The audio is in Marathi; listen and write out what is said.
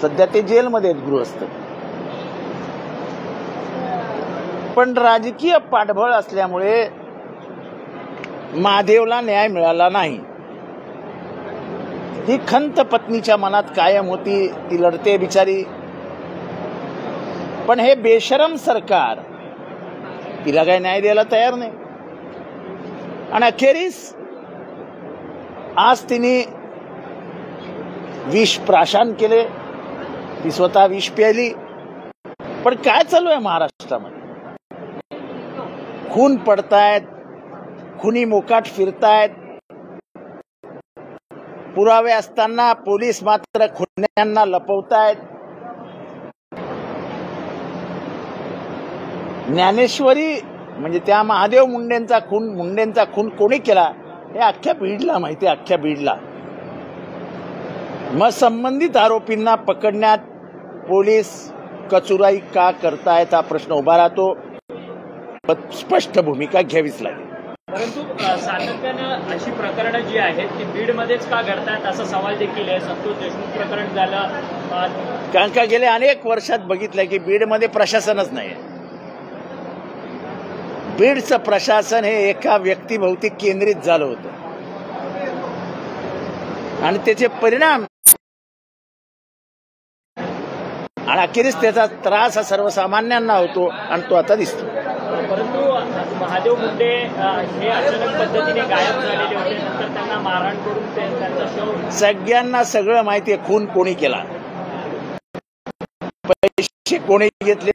सध्या ते जेलमध्ये आहेत गृहस्थ. पण राजकीय पाठबळ असल्यामुळे महादेवला न्याय मिळाला नाही. ही खंत पत्नीच्या मनात कायम होती. ती लढते बिचारी. पण हे बेशरम सरकार तिला काही न्याय द्यायला तयार नाही. आणि अखेरीस आज तिने विष प्राशन केले. ती स्वतः विष प्यायली. पण काय चालू आहे महाराष्ट्रामध्ये? खून पडतायत, खुनी मोकाट फिरतायत. पुरावे असताना पोलीस मात्र खुन्यांना लपवतायत. ज्ञानेश्वरी म्हणजे त्या महादेव मुंडेंचा खून कोणी केला हे अख्ख्या बीडला माहिती आहे. अख्ख्या बीडला मग संबंधित आरोपींना पकडण्यात पोलीस कचुराई का करतायत हा प्रश्न उभा राहतो. स्पष्ट भूमिका घ्यावीच लागेल. परंतु सातत्यानं अशी प्रकरणं जी आहेत ती बीडमध्येच का घडतात असा सवाल देखील आहे. संतोष देशमुख प्रकरण झालं. कारण का गेल्या अनेक वर्षात बघितलं की बीडमध्ये प्रशासनच नाही. बीडचं प्रशासन हे एका व्यक्तीभोवती केंद्रित झालं होतं आणि त्याचे परिणाम आणि अखेरीस त्याचा त्रास हा सर्वसामान्यांना होतो आणि तो आता दिसतो. परंतु महादेव मुंडे हे अचानक पद्धतीने गायब झालेले होते. नंतर त्यांना मारहाण करून त्यांचा शव. सगळ्यांना सगळं माहिती आहे खून कोणी केला, पैसे कोणी घेतले